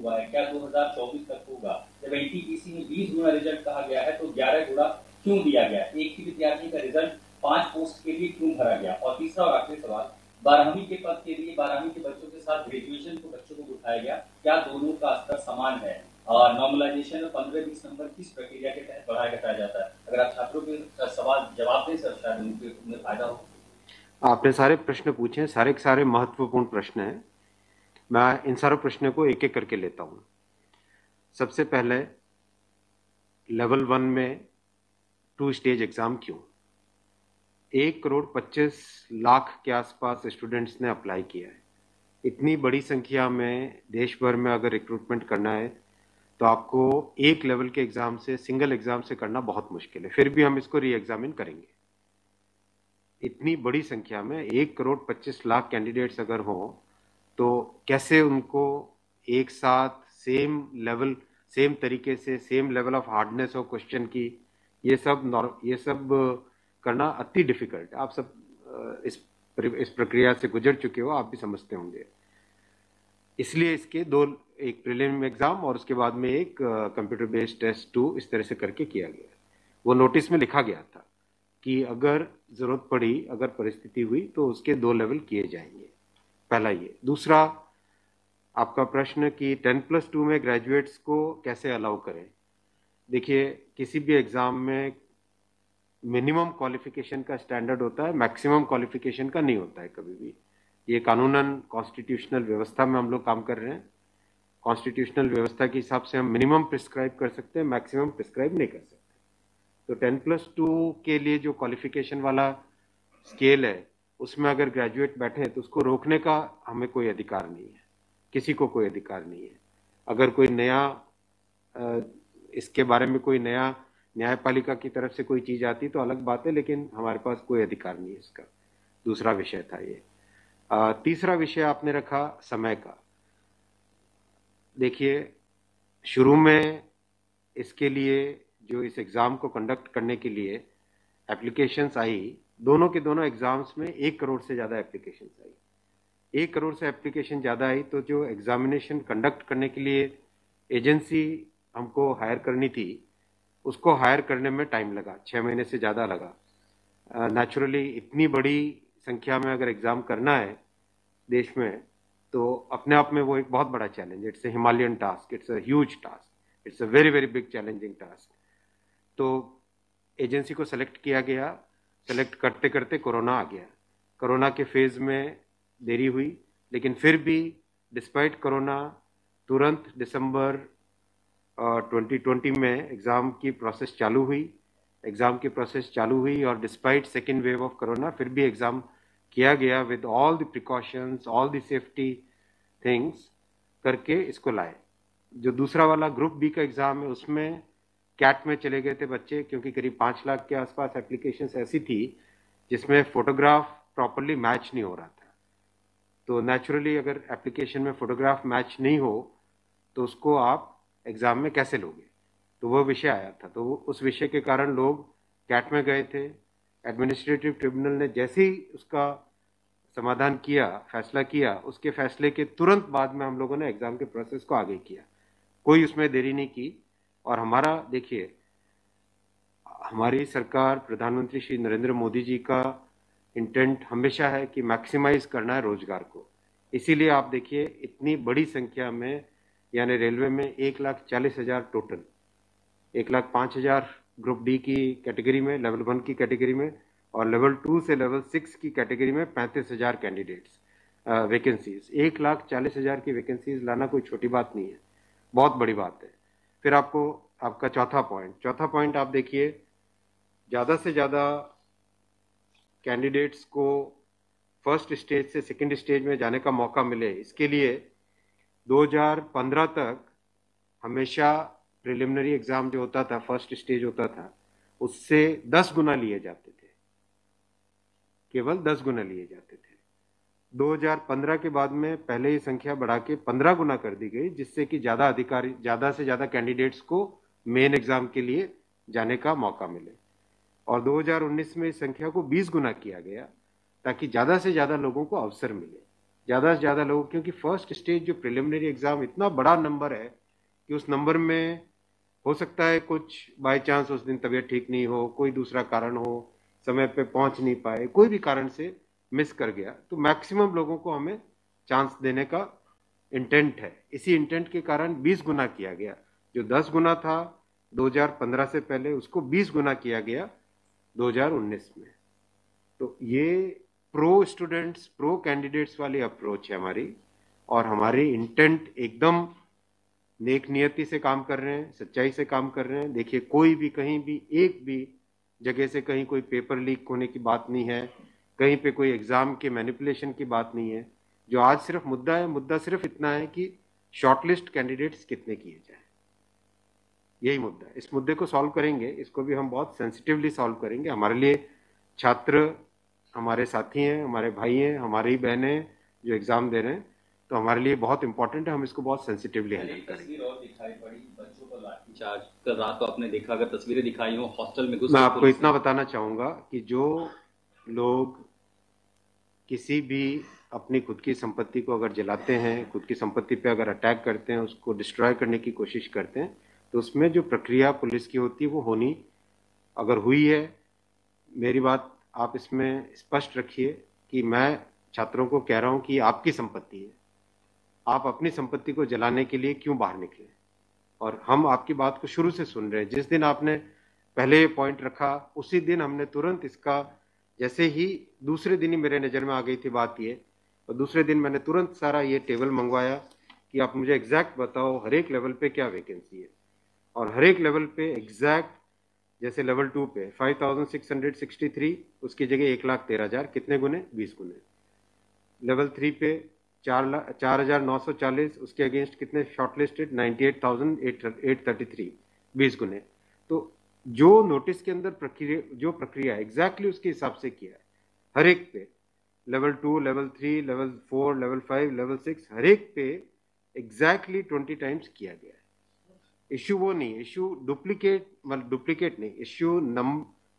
हुआ है, क्या 2024 तक होगा? जब एनटीपीसी में 20 गुना रिजल्ट कहा गया है तो 11 गुना क्यों दिया गया? एक ही विद्यार्थी का रिजल्ट 5 पोस्ट के लिए क्यों भरा गया? और तीसरा और आखिरी सवाल, 12वीं के पद के लिए 12वीं के बच्चों के साथ ग्रेजुएशन के बच्चों को उठाया गया, क्या दोनों का स्तर समान है? और नॉर्मलाइजेशन में 15-20 नंबर किस प्रक्रिया के तहत बढ़ाया घटाया जाता है? अगर आप छात्रों के सवाल जवाब दें सर, शायद उन्हें फायदा हो। आपने सारे प्रश्न पूछे हैं, सारे के सारे महत्वपूर्ण प्रश्न हैं। मैं इन सारे प्रश्नों को एक एक करके लेता हूं। सबसे पहले, लेवल 1 में 2 स्टेज एग्जाम क्यों? 1,25,00,000 के आसपास स्टूडेंट्स ने अप्लाई किया है। इतनी बड़ी संख्या में देश भर में अगर रिक्रूटमेंट करना है तो आपको एक लेवल के एग्जाम से, सिंगल एग्जाम से करना बहुत मुश्किल है। फिर भी हम इसको री एग्जामिन करेंगे। इतनी बड़ी संख्या में 1,25,00,000 कैंडिडेट्स अगर हो तो कैसे उनको एक साथ सेम तरीके से same level of hardness of question की, ये सब करना अति डिफिकल्ट। आप सब इस प्रक्रिया से गुजर चुके हो, आप भी समझते होंगे। इसलिए इसके दो, एक प्रीलिम एग्जाम और उसके बाद में एक कंप्यूटर बेस्ड टेस्ट 2, इस तरह से करके किया गया। वो नोटिस में लिखा गया था कि अगर जरूरत पड़ी, अगर परिस्थिति हुई तो उसके 2 लेवल किए जाएंगे। पहला ये। दूसरा, आपका प्रश्न कि 10+2 में ग्रेजुएट्स को कैसे अलाउ करें। देखिए, किसी भी एग्जाम में मिनिमम क्वालिफिकेशन का स्टैंडर्ड होता है, मैक्सिमम क्वालिफिकेशन का नहीं होता है कभी भी। ये कानूनन कॉन्स्टिट्यूशनल व्यवस्था में हम लोग काम कर रहे हैं। कॉन्स्टिट्यूशनल व्यवस्था के हिसाब से हम मिनिमम प्रिस्क्राइब कर सकते हैं, मैक्सिमम प्रिस्क्राइब नहीं कर सकते। तो 10+2 के लिए जो क्वालिफिकेशन वाला स्केल है, उसमें अगर ग्रेजुएट बैठे हैं तो उसको रोकने का हमें कोई अधिकार नहीं है, किसी को कोई अधिकार नहीं है। अगर कोई नया इसके बारे में कोई नया न्यायपालिका की तरफ से कोई चीज आती तो अलग बात है, लेकिन हमारे पास कोई अधिकार नहीं है इसका। दूसरा विषय था ये। तीसरा विषय आपने रखा समय का। देखिए, शुरू में इसके लिए, जो इस एग्जाम को कंडक्ट करने के लिए एप्लीकेशंस आई, दोनों के दोनों एग्जाम्स में 1 करोड़ से ज्यादा एप्लीकेशंस आई। 1 करोड़ से एप्लीकेशन ज्यादा आई तो जो एग्जामिनेशन कंडक्ट करने के लिए एजेंसी हमको हायर करनी थी, उसको हायर करने में टाइम लगा, 6 महीने से ज्यादा लगा। नेचुरली इतनी बड़ी संख्या में अगर एग्जाम करना है देश में तो अपने आप में वो एक बहुत बड़ा challenge. It's a Himalayan task, it's a huge task, it's a very very big challenging task. तो एजेंसी को सेलेक्ट किया गया। सेलेक्ट करते करते कोरोना आ गया। कोरोना के फेज में देरी हुई, लेकिन फिर भी डिस्पाइट कोरोना तुरंत दिसंबर 2020 में एग्ज़ाम की प्रोसेस चालू हुई। एग्ज़ाम की प्रोसेस चालू हुई और despite second wave of corona फिर भी एग्ज़ाम किया गया with all the precautions, all the safety things करके इसको लाए। जो दूसरा वाला ग्रुप बी का एग्ज़ाम है उसमें कैट में चले गए थे बच्चे, क्योंकि करीब 5 लाख के आसपास एप्लीकेशंस ऐसी थी जिसमें फोटोग्राफ प्रॉपरली मैच नहीं हो रहा था। तो नेचुरली अगर एप्लीकेशन में फोटोग्राफ मैच नहीं हो तो उसको आप एग्जाम में कैसे लोगे। तो वो विषय आया था। तो उस विषय के कारण लोग कैट में गए थे। एडमिनिस्ट्रेटिव ट्रिब्यूनल ने जैसे ही उसका समाधान किया, फैसला किया, उसके फैसले के तुरंत बाद में हम लोगों ने एग्जाम के प्रोसेस को आगे किया। कोई उसमें देरी नहीं की। और हमारा, देखिए, हमारी सरकार, प्रधानमंत्री श्री नरेंद्र मोदी जी का इंटेंट हमेशा है कि मैक्सिमाइज करना है रोजगार को। इसीलिए आप देखिए, इतनी बड़ी संख्या में, यानी रेलवे में 1,40,000 टोटल, 1,05,000 ग्रुप डी की कैटेगरी में, लेवल 1 की कैटेगरी में, और लेवल 2 से लेवल 6 की कैटेगरी में 35,000 कैंडिडेट्स वैकेंसीज। 1,40,000 की वैकेंसीज लाना कोई छोटी बात नहीं है, बहुत बड़ी बात है। फिर आपका चौथा पॉइंट आप देखिए, ज़्यादा से ज़्यादा कैंडिडेट्स को फर्स्ट स्टेज से सेकंड स्टेज में जाने का मौका मिले, इसके लिए 2015 तक हमेशा प्रिलिमिनरी एग्जाम जो होता था, फर्स्ट स्टेज होता था, उससे 10 गुना लिए जाते थे, केवल 10 गुना लिए जाते थे। 2015 के बाद में पहले ही संख्या बढ़ा के 15 गुना कर दी गई, जिससे कि ज़्यादा से ज़्यादा कैंडिडेट्स को मेन एग्जाम के लिए जाने का मौका मिले। और 2019 में इस संख्या को 20 गुना किया गया ताकि ज़्यादा से ज़्यादा लोगों को अवसर मिले। ज़्यादा से ज़्यादा लोग, क्योंकि फर्स्ट स्टेज जो प्रिलिमिनरी एग्ज़ाम इतना बड़ा नंबर है कि उस नंबर में हो सकता है कुछ बाय चांस उस दिन तबीयत ठीक नहीं हो, कोई दूसरा कारण हो, समय पे पहुंच नहीं पाए, कोई भी कारण से मिस कर गया, तो मैक्सिमम लोगों को हमें चांस देने का इंटेंट है। इसी इंटेंट के कारण 20 गुना किया गया। जो 10 गुना था 2015 से पहले, उसको 20 गुना किया गया 2019 में। तो ये प्रो स्टूडेंट्स, प्रो कैंडिडेट्स वाली अप्रोच है हमारी, और हमारी इंटेंट एकदम नेक नियति से काम कर रहे हैं, सच्चाई से काम कर रहे हैं। देखिए, कोई भी कहीं भी एक भी जगह से कहीं कोई पेपर लीक होने की बात नहीं है, कहीं पे कोई एग्जाम के मैनिपुलेशन की बात नहीं है। जो आज सिर्फ मुद्दा है, मुद्दा सिर्फ इतना है कि शॉर्टलिस्ट कैंडिडेट्स कितने किए जाए, यही मुद्दा है। इस मुद्दे को सॉल्व करेंगे, इसको भी हम बहुत सेंसिटिवली सॉल्व करेंगे। हमारे लिए छात्र हमारे साथी हैं, हमारे भाई हैं, हमारी बहनें जो एग्जाम दे रहे हैं, तो हमारे लिए बहुत इंपॉर्टेंट है, हम इसको बहुत सेंसिटिवली हैंडल करेंगे। तस्वीर और दिखाई पड़ी बच्चों पर लाठीचार्ज, कल रात को आपने देखा, अगर तस्वीरें दिखाई हो हॉस्टल में घुस, मैं आपको इतना बताना चाहूंगा कि जो लोग किसी भी अपनी खुद की संपत्ति को अगर जलाते हैं, खुद की संपत्ति पे अगर अटैक करते हैं, उसको डिस्ट्रॉय करने की कोशिश करते हैं, तो उसमें जो प्रक्रिया पुलिस की होती है वो होनी, अगर हुई है, मेरी बात आप इसमें स्पष्ट रखिए कि मैं छात्रों को कह रहा हूं कि आपकी संपत्ति है, आप अपनी संपत्ति को जलाने के लिए क्यों बाहर निकले। और हम आपकी बात को शुरू से सुन रहे हैं। जिस दिन आपने पहले पॉइंट रखा, उसी दिन हमने तुरंत इसका, जैसे ही दूसरे दिन ही मेरे नज़र में आ गई थी बात ये, और दूसरे दिन मैंने तुरंत सारा ये टेबल मंगवाया कि आप मुझे एग्जैक्ट बताओ हर एक लेवल पे क्या वैकेंसी है, और हर एक लेवल पे एग्जैक्ट, जैसे लेवल 2 पे 5663, उसकी जगह 1,13,000, कितने गुने? 20 गुने। लेवल 3 पे 4,940, उसके अगेंस्ट कितने शॉर्टलिस्टेड? 98,833, 20 गुने। तो जो नोटिस के अंदर प्रक्रिया एग्जैक्टली उसके हिसाब से किया है, हर एक पे, level 2, level 3, level 4, level 5, level 6, हर एक पे एग्जैक्टली 20 टाइम्स किया गया है। इश्यू वो नहीं, इश्यू डुप्लीकेट नहीं, इश्यू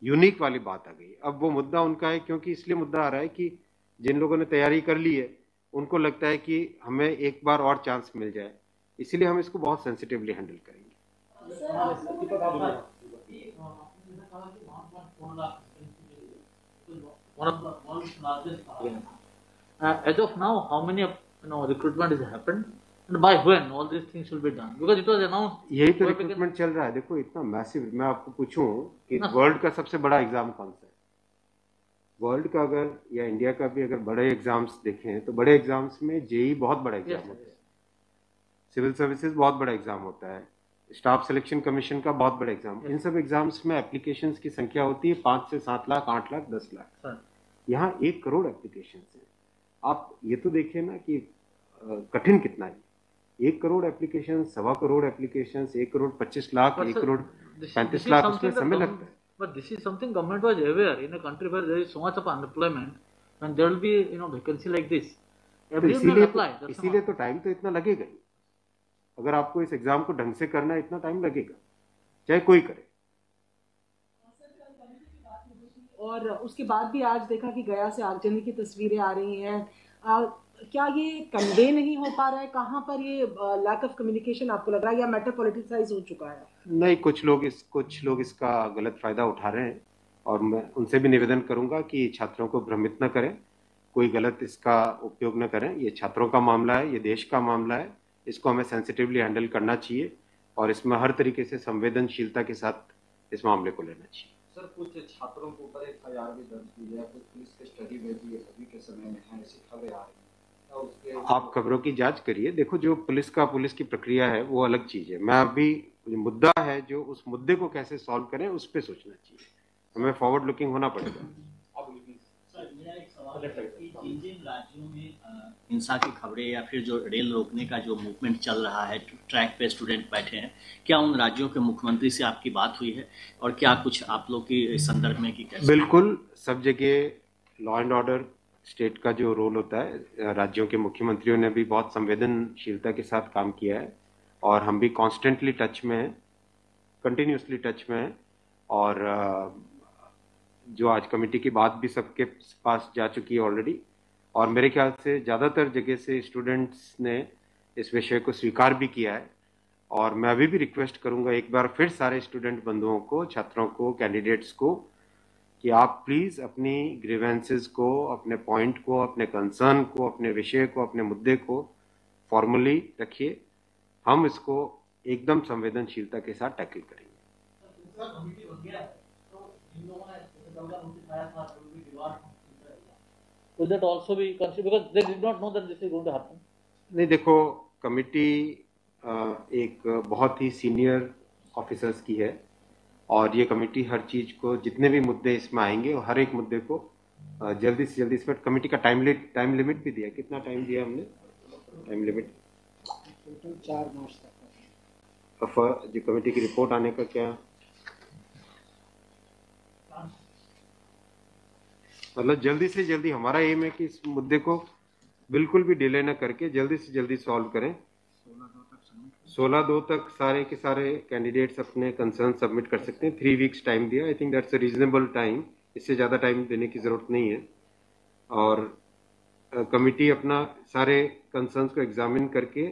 यूनिक वाली बात आ गई। अब वो मुद्दा उनका है, क्योंकि इसलिए मुद्दा आ रहा है कि जिन लोगों ने तैयारी कर ली है उनको लगता है कि हमें एक बार और चांस मिल जाए, इसलिए हम इसको बहुत सेंसिटिवली हैंडल करेंगे। As of now, how many recruitment has happened, and by when all these things will be done? Because it was announced. यही तो रिक्रूटमेंट चल रहा है। देखो, इतना मैसिव, मैं आपको पूछूं कि वर्ल्ड का सबसे बड़ा एग्जाम कौन सा है? वर्ल्ड का अगर, या इंडिया का भी अगर बड़े एग्जाम्स देखें, तो बड़े एग्जाम्स में जेई बहुत बड़ा एग्जाम होता है, सिविल सर्विसेज बहुत बड़ा एग्जाम होता है, स्टाफ सिलेक्शन कमीशन का बहुत बड़ा एग्जाम। इन सब एग्जाम्स में एप्लीकेशंस की संख्या होती है 5 से 7 लाख, 8 लाख, 10 लाख। यहाँ 1 करोड़ एप्लीकेशंस है। आप ये तो देखिए ना कि कठिन कितना है। 1 करोड़ एप्लीकेशन, 1.25 करोड़ एप्लीकेशन, 1 करोड़ 25 लाख, 1 करोड़ 35 लाख, उसमें समय लगता है। But this is something government was aware. In a country where there is so much of unemployment, when there will be vacancy like this, everyone will apply. इसीलिए तो टाइम तो इतना लगेगा ही। अगर आपको इस एग्जाम को ढंग से करना है, इतना टाइम लगेगा, चाहे कोई करे। और उसके बाद भी आज देखा कि गया से आगजनी की तस्वीरें आ रही हैं। क्या ये कन्वे नहीं हो पा रहा है? कहाँ पर ये लैक ऑफ कम्युनिकेशन आपको लग रहा है, या मैटर पॉलिटिसाइज हो चुका है? नहीं, कुछ लोग इसका गलत फायदा उठा रहे हैं, और मैं उनसे भी निवेदन करूंगा कि छात्रों को भ्रमित न करें, कोई गलत इसका उपयोग न करें। ये छात्रों का मामला है, ये देश का मामला है, इसको हमें सेंसिटिवली हैंडल करना चाहिए, और इसमें हर तरीके से संवेदनशीलता के साथ इस मामले को लेना चाहिए। सर, कुछ छात्रों के ऊपर FIR भी दर्ज की है, कुछ पुलिस के स्टडी में भी अभी के समय में है, ऐसी खबरें आ रही हैं। आप खबरों की जांच करिए। देखो, जो पुलिस की प्रक्रिया है वो अलग चीज है। मैं अभी, मुद्दा है जो, उस मुद्दे को कैसे सॉल्व करें उस पर सोचना चाहिए, हमें फॉरवर्ड लुकिंग होना पड़ेगा। मेरा एक सवाल है कि जिन राज्यों में हिंसा की खबरें या फिर जो रेल रोकने का जो मूवमेंट चल रहा है, ट्रैक पे स्टूडेंट बैठे हैं, क्या उन राज्यों के मुख्यमंत्री से आपकी बात हुई है, और क्या कुछ आप लोग की इस संदर्भ में कि कैसे? बिल्कुल, सब जगह लॉ एंड ऑर्डर स्टेट का जो रोल होता है, राज्यों के मुख्यमंत्रियों ने भी बहुत संवेदनशीलता के साथ काम किया है, और हम भी कॉन्स्टेंटली टच में हैं, कंटिन्यूसली टच में हैं। और जो आज कमेटी की बात भी सबके पास जा चुकी है ऑलरेडी, और मेरे ख्याल से ज़्यादातर जगह से स्टूडेंट्स ने इस विषय को स्वीकार भी किया है। और मैं अभी भी रिक्वेस्ट करूंगा एक बार फिर सारे स्टूडेंट बंधुओं को, छात्रों को, कैंडिडेट्स को कि आप प्लीज़ अपनी ग्रीवेंसेस को, अपने पॉइंट को, अपने कंसर्न को, अपने विषय को, अपने मुद्दे को फॉर्मली रखिए। हम इसको एकदम संवेदनशीलता के साथ टैकल करेंगे। Will that also be considered because they did not know that this is going to happen? नहीं, देखो, कमिटी एक बहुत ही सीनियर ऑफिसर्स की है और ये कमेटी हर चीज़ को, जितने भी मुद्दे इसमें आएंगे, हर एक मुद्दे को जल्दी से जल्दी, इसमें कमेटी का टाइम लिमिट भी दिया। कितना टाइम दिया हमने? टाइम लिमिट टोटल 4 मार्च तक। जो कमेटी की रिपोर्ट आने का क्या मतलब, जल्दी से जल्दी हमारा एम है कि इस मुद्दे को बिल्कुल भी डिले न करके जल्दी से जल्दी सॉल्व करें। 16/2 तक सारे के सारे कैंडिडेट्स अपने कंसर्न सबमिट कर सकते हैं। 3 वीक्स टाइम दिया। I think that's a reasonable time. इससे ज़्यादा टाइम देने की ज़रूरत नहीं है। और कमिटी अपना सारे कंसर्न्स को एग्जामिन करके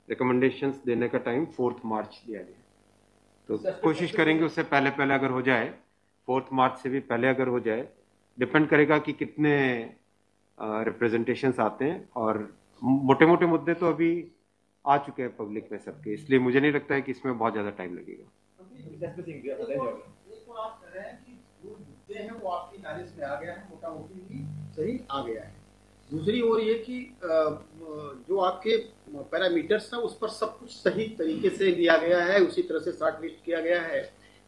रिकमेंडेशंस देने का टाइम 4 मार्च दिया गया। तो कोशिश करेंगे उससे पहले अगर हो जाए, 4 मार्च से भी पहले अगर हो जाए। डिपेंड करेगा कि कितने रिप्रेजेंटेशंस आते हैं। और मोटे मोटे मुद्दे तो अभी आ चुके हैं पब्लिक में सबके, इसलिए मुझे नहीं लगता है कि इसमें बहुत ज़्यादा टाइम लगेगा। वो आपकी नॉलेज में आ गया है, मोटा मोटी सही आ गया है। दूसरी ओर ये कि जो आपके पैरामीटर्स हैं उस पर सब कुछ सही तरीके से दिया गया है, उसी तरह से शॉर्ट लिस्ट किया गया है।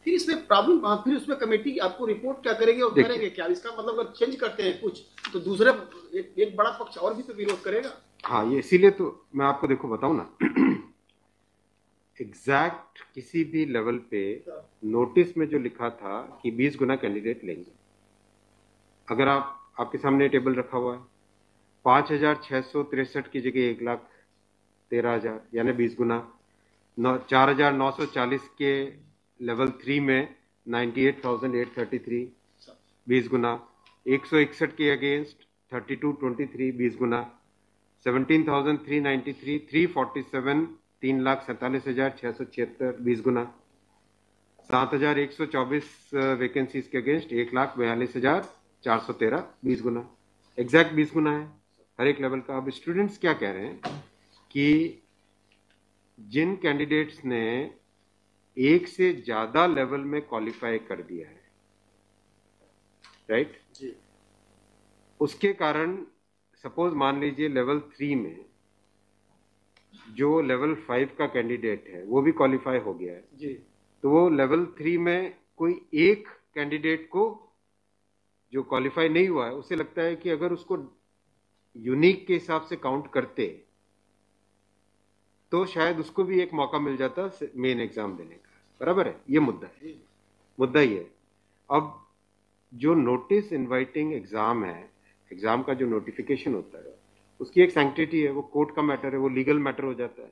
फिर इसमें प्रॉब्लम कहाँ? फिर उसमें कमेटी आपको रिपोर्ट क्या करेगी और करेंगे क्या? इसका मतलब अगर चेंज करते हैं कुछ तो दूसरे एक बड़ा पक्ष और भी तो विरोध करेगा। हाँ, ये इसीलिए तो मैं आपको देखो बताऊं ना, एग्जैक्ट किसी भी लेवल पे नोटिस में जो लिखा था कि 20 गुना कैंडिडेट लेंगे, अगर आपके सामने टेबल रखा हुआ है, 5,663 की जगह 1,13,000 यानी 20 गुना। 4,940 के लेवल 3 में 98,833 20 गुना। 161 के अगेंस्ट 3223 20 गुना। 17,393 347 3,47,676 20 गुना। 7,124 वैकेंसीज के अगेंस्ट 1,42,413 20 गुना। एग्जैक्ट 20 गुना है हर एक लेवल का। अब स्टूडेंट्स क्या कह रहे हैं कि जिन कैंडिडेट्स ने एक से ज्यादा लेवल में क्वालिफाई कर दिया है, राइट जी, उसके कारण सपोज मान लीजिए लेवल 3 में जो लेवल 5 का कैंडिडेट है वो भी क्वालिफाई हो गया है जी, तो वो लेवल 3 में कोई एक कैंडिडेट को जो क्वालिफाई नहीं हुआ है, उसे लगता है कि अगर उसको यूनिक के हिसाब से काउंट करते तो शायद उसको भी एक मौका मिल जाता मेन एग्जाम देने का। बराबर है, ये मुद्दा है, मुद्दा ही है। अब जो नोटिस इनवाइटिंग एग्जाम है, एग्जाम का जो नोटिफिकेशन होता है उसकी एक सैंक्टिटी है, वो कोर्ट का मैटर है, वो लीगल मैटर हो जाता है।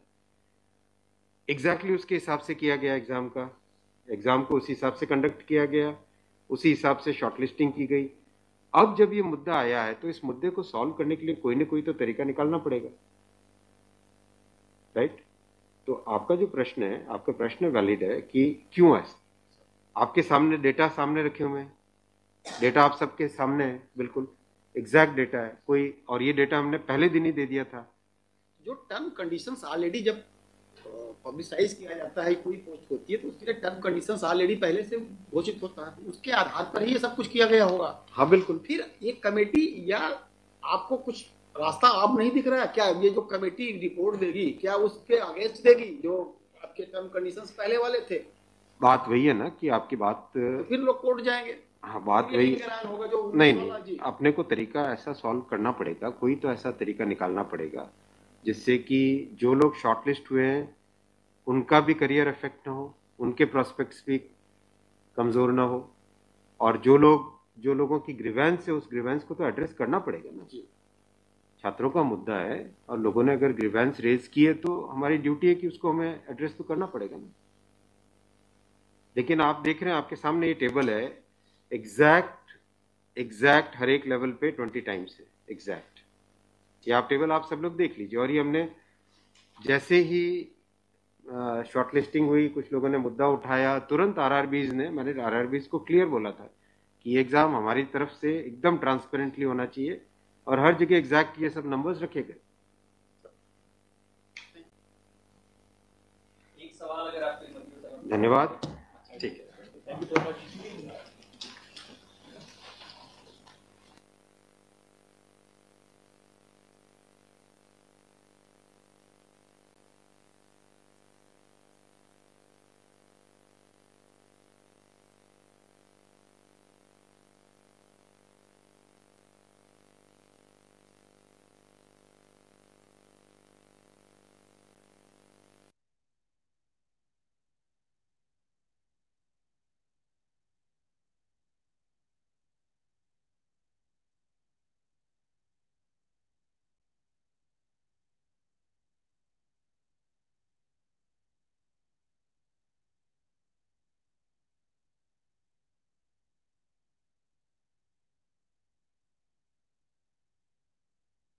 एग्जैक्टली उसके हिसाब से किया गया एग्जाम का, एग्जाम को उसी हिसाब से कंडक्ट किया गया, उसी हिसाब से शॉर्टलिस्टिंग की गई। अब जब ये मुद्दा आया है तो इस मुद्दे को सॉल्व करने के लिए कोई ना कोई तो तरीका निकालना पड़ेगा, राइट? तो आपका जो प्रश्न है, आपका प्रश्न वैलिड है कि क्यों ऐसा। आपके सामने डेटा सामने रखे हुए हैं, डेटा आप सबके सामने है, बिल्कुल एग्जैक्ट डेटा है कोई, और ये डेटा हमने पहले दिन ही दे दिया था। जो टर्म कंडीशंस ऑलरेडी जब पब्लिसाइज किया जाता है, कोई पोस्ट होती है तो उसके लिए टर्म कंडीशंस ऑलरेडी पहले से घोषित होता है, उसके आधार पर ही ये सब कुछ किया गया होगा। हाँ बिल्कुल। फिर एक कमेटी या आपको कुछ रास्ता आप नहीं दिख रहा है क्या? ये जो कमेटी रिपोर्ट देगी क्या उसके अगेंस्ट देगी जो आपके टर्म कंडीशंस पहले वाले थे? बात वही है ना कि आपकी बात तो फिर लोग कोर्ट जाएंगे। हाँ, बात वही होगा जो नहीं, अपने को तरीका ऐसा सॉल्व करना पड़ेगा, कोई तो ऐसा तरीका निकालना पड़ेगा जिससे कि जो लोग शॉर्टलिस्ट हुए हैं उनका भी करियर इफेक्ट ना हो, उनके प्रोस्पेक्ट्स भी कमजोर ना हो, और जो लोगों की ग्रीवेंस है उस ग्रीवेंस को तो एड्रेस करना पड़ेगा ना। छात्रों का मुद्दा है और लोगों ने अगर ग्रीवेंस रेज की है तो हमारी ड्यूटी है कि उसको हमें एड्रेस तो करना पड़ेगा ना। लेकिन आप देख रहे हैं आपके सामने ये टेबल है, एग्जैक्ट हर एक लेवल पे 20 टाइम्स है एग्जैक्ट। ये आप टेबल आप सब लोग देख लीजिए। और ये हमने जैसे ही शॉर्टलिस्टिंग हुई, कुछ लोगों ने मुद्दा उठाया, तुरंत मैंने आरआरबीज को क्लियर बोला था कि ये एग्जाम हमारी तरफ से एकदम ट्रांसपेरेंटली होना चाहिए और हर जगह एग्जैक्ट ये सब नंबर्स रखे गए। एक सवाल अगर आपके धन्यवाद। ठीक है, थैंक यू सो मच।